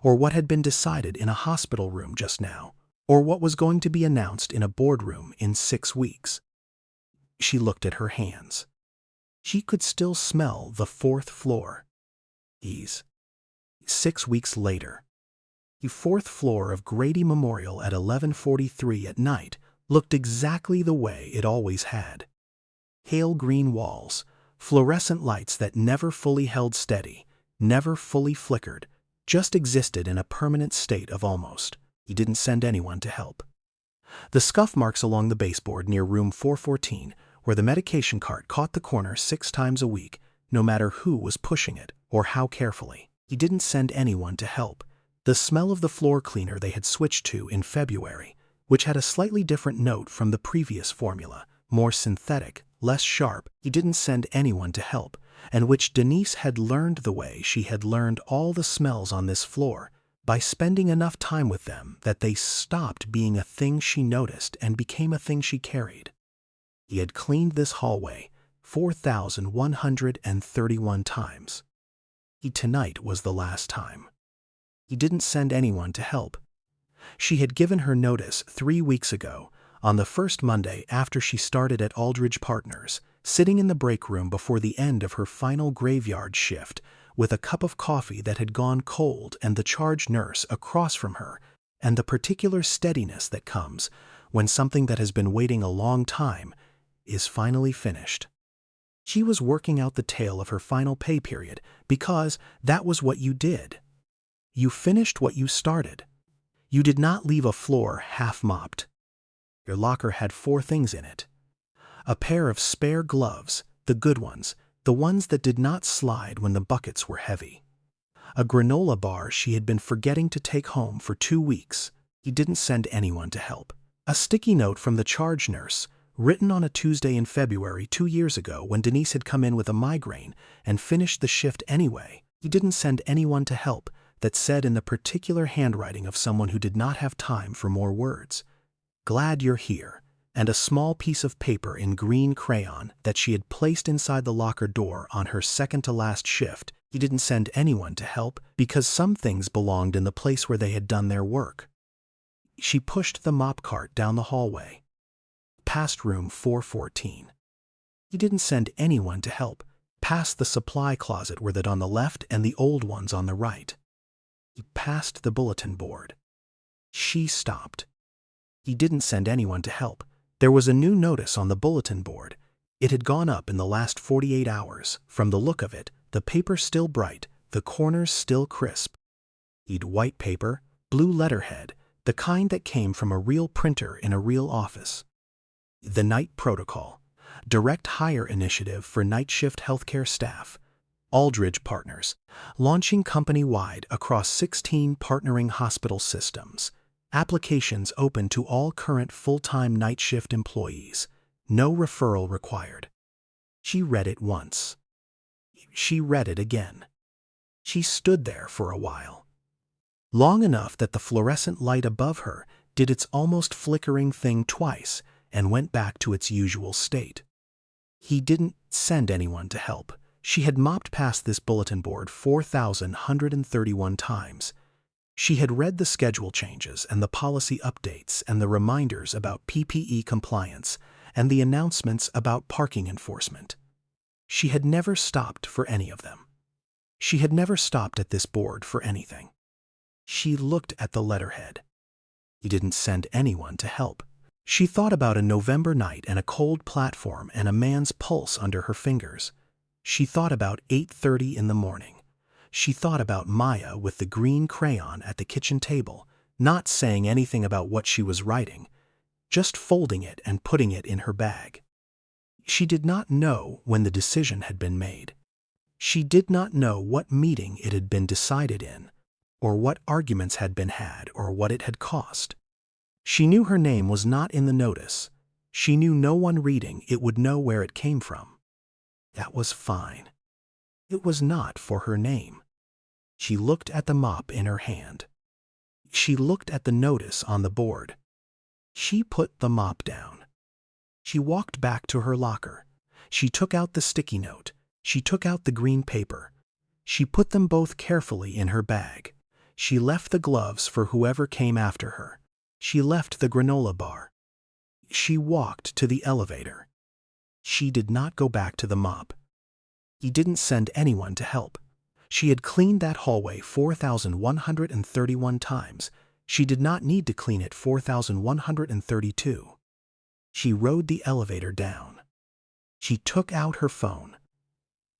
or what had been decided in a hospital room just now, or what was going to be announced in a boardroom in 6 weeks. She looked at her hands. She could still smell the 4th floor. 6 weeks later. The 4th floor of Grady Memorial at 11:43 at night looked exactly the way it always had. Pale green walls, fluorescent lights that never fully held steady, never fully flickered, just existed in a permanent state of almost. He didn't send anyone to help. The scuff marks along the baseboard near room 414, where the medication cart caught the corner 6 times a week, no matter who was pushing it or how carefully. He didn't send anyone to help. The smell of the floor cleaner they had switched to in February, which had a slightly different note from the previous formula, more synthetic, less sharp, he didn't send anyone to help, and which Denise had learned the way she had learned all the smells on this floor, by spending enough time with them that they stopped being a thing she noticed and became a thing she carried. He had cleaned this hallway 4,131 times. Tonight was the last time. He didn't send anyone to help. She had given her notice 3 weeks ago, on the first Monday after she started at Aldridge Partners, sitting in the break room before the end of her final graveyard shift, with a cup of coffee that had gone cold and the charge nurse across from her, and the particular steadiness that comes when something that has been waiting a long time is finally finished. She was working out the tail of her final pay period because that was what you did. You finished what you started. You did not leave a floor half-mopped. Your locker had 4 things in it. A pair of spare gloves, the good ones, the ones that did not slide when the buckets were heavy. A granola bar she had been forgetting to take home for 2 weeks. He didn't send anyone to help. A sticky note from the charge nurse, written on a Tuesday in February 2 years ago when Denise had come in with a migraine and finished the shift anyway. He didn't send anyone to help, that said in the particular handwriting of someone who did not have time for more words, "Glad you're here," and a small piece of paper in green crayon that she had placed inside the locker door on her second-to-last shift. He didn't send anyone to help because some things belonged in the place where they had done their work. She pushed the mop cart down the hallway, past room 414. He didn't send anyone to help, past the supply closet with it on the left and the old ones on the right. He passed the bulletin board. She stopped. He didn't send anyone to help. There was a new notice on the bulletin board. It had gone up in the last 48 hours. From the look of it, the paper still bright, the corners still crisp. He'd white paper, blue letterhead, the kind that came from a real printer in a real office. The Night Protocol, Direct Hire Initiative for Night Shift Healthcare Staff. Aldridge Partners, launching company-wide across 16 partnering hospital systems. Applications open to all current full-time night shift employees. No referral required. She read it once. She read it again. She stood there for a while. Long enough that the fluorescent light above her did its almost flickering thing twice and went back to its usual state. He didn't send anyone to help. She had mopped past this bulletin board 4,131 times. She had read the schedule changes and the policy updates and the reminders about PPE compliance and the announcements about parking enforcement. She had never stopped for any of them. She had never stopped at this board for anything. She looked at the letterhead. He didn't send anyone to help. She thought about a November night and a cold platform and a man's pulse under her fingers. She thought about 8:30 in the morning. She thought about Maya with the green crayon at the kitchen table, not saying anything about what she was writing, just folding it and putting it in her bag. She did not know when the decision had been made. She did not know what meeting it had been decided in, or what arguments had been had, or what it had cost. She knew her name was not in the notice. She knew no one reading it would know where it came from. That was fine. It was not for her name. She looked at the mop in her hand. She looked at the notice on the board. She put the mop down. She walked back to her locker. She took out the sticky note. She took out the green paper. She put them both carefully in her bag. She left the gloves for whoever came after her. She left the granola bar. She walked to the elevator. She did not go back to the mop. He didn't send anyone to help. She had cleaned that hallway 4,131 times. She did not need to clean it 4,132. She rode the elevator down. She took out her phone.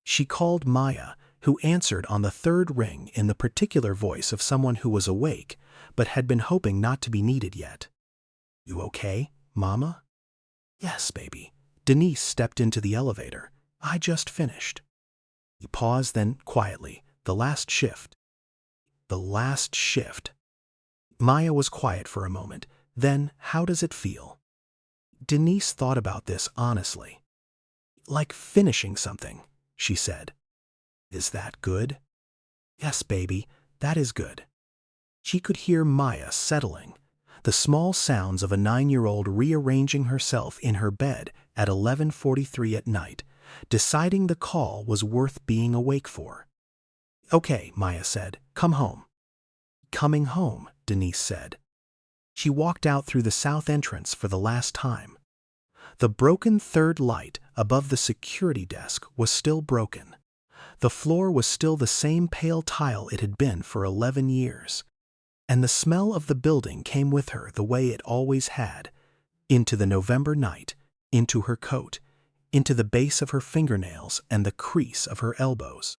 She called Maya, who answered on the third ring in the particular voice of someone who was awake, but had been hoping not to be needed yet. "You okay, Mama?" "Yes, baby." Denise stepped into the elevator. "I just finished." He paused, then, quietly, "The last shift." "The last shift." Maya was quiet for a moment. Then, "How does it feel?" Denise thought about this honestly. "Like finishing something," she said. "Is that good?" "Yes, baby, that is good." She could hear Maya settling, the small sounds of a 9-year-old rearranging herself in her bed at 11:43 at night, deciding the call was worth being awake for. "Okay," Maya said, "come home." "Coming home," Denise said. She walked out through the south entrance for the last time. The broken third light above the security desk was still broken. The floor was still the same pale tile it had been for 11 years. And the smell of the building came with her the way it always had, into the November night, into her coat, into the base of her fingernails and the crease of her elbows.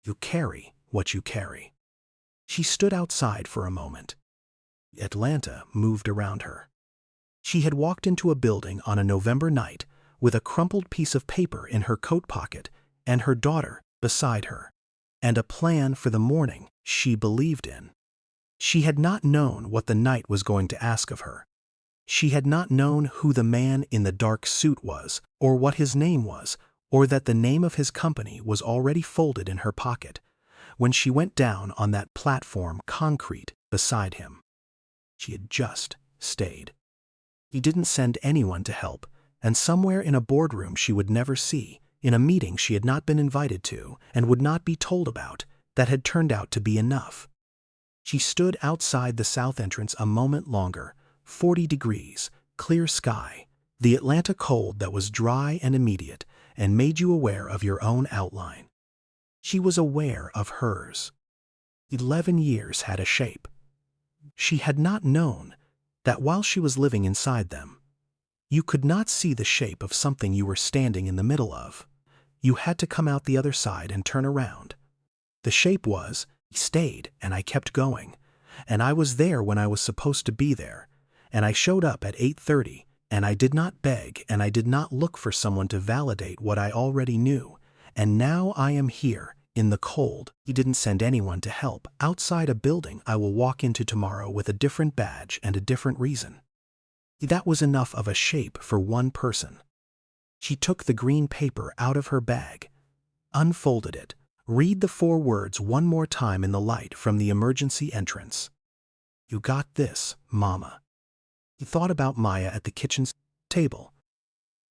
You carry what you carry. She stood outside for a moment. Atlanta moved around her. She had walked into a building on a November night with a crumpled piece of paper in her coat pocket and her daughter beside her, and a plan for the morning she believed in. She had not known what the night was going to ask of her. She had not known who the man in the dark suit was, or what his name was, or that the name of his company was already folded in her pocket when she went down on that platform concrete beside him. She had just stayed. He didn't send anyone to help, and somewhere in a boardroom she would never see, in a meeting she had not been invited to and would not be told about, that had turned out to be enough. She stood outside the south entrance a moment longer, 40 degrees, clear sky, the Atlanta cold that was dry and immediate and made you aware of your own outline. She was aware of hers. 11 years had a shape. She had not known that while she was living inside them, you could not see the shape of something you were standing in the middle of. You had to come out the other side and turn around. The shape was, I stayed and I kept going, and I was there when I was supposed to be there, and I showed up at 8:30, and I did not beg and I did not look for someone to validate what I already knew, and now I am here, in the cold. He didn't send anyone to help, outside a building I will walk into tomorrow with a different badge and a different reason. That was enough of a shape for one person. She took the green paper out of her bag, unfolded it, read the 4 words one more time in the light from the emergency entrance. You got this, Mama. He thought about Maya at the kitchen table,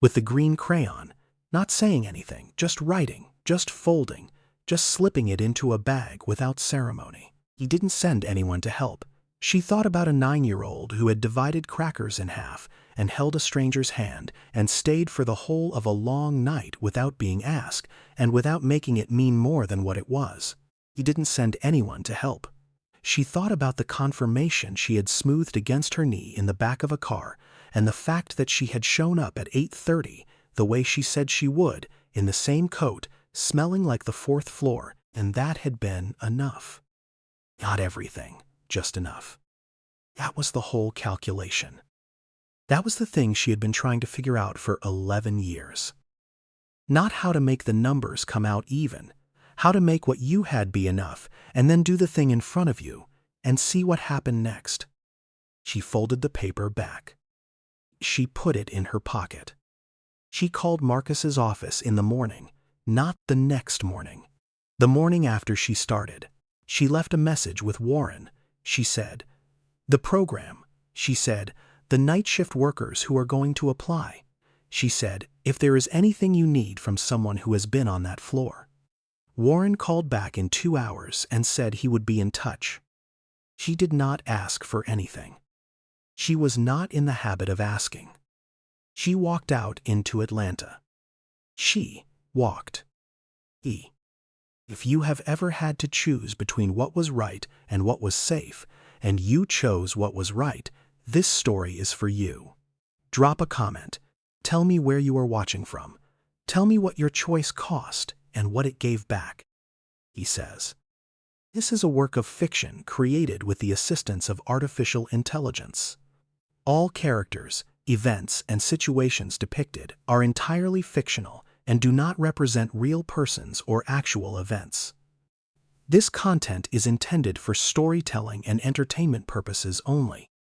with the green crayon, not saying anything, just writing, just folding, just slipping it into a bag without ceremony. He didn't send anyone to help. She thought about a 9-year-old who had divided crackers in half and held a stranger's hand and stayed for the whole of a long night without being asked and without making it mean more than what it was. He didn't send anyone to help. She thought about the confirmation she had smoothed against her knee in the back of a car and the fact that she had shown up at 8:30 the way she said she would, in the same coat, smelling like the 4th floor, and that had been enough. Not everything. Just enough. That was the whole calculation. That was the thing she had been trying to figure out for 11 years. Not how to make the numbers come out even, how to make what you had be enough, and then do the thing in front of you and see what happened next. She folded the paper back. She put it in her pocket. She called Marcus's office in the morning, not the next morning. The morning after she started. She left a message with Warren. She said, "The program," she said, "the night shift workers who are going to apply." She said, "If there is anything you need from someone who has been on that floor." Warren called back in 2 hours and said he would be in touch. She did not ask for anything. She was not in the habit of asking. She walked out into Atlanta. She walked. He. If you have ever had to choose between what was right and what was safe, and you chose what was right, this story is for you. Drop a comment. Tell me where you are watching from. Tell me what your choice cost and what it gave back. He says. This is a work of fiction created with the assistance of artificial intelligence. All characters, events, and situations depicted are entirely fictional and do not represent real persons or actual events. This content is intended for storytelling and entertainment purposes only.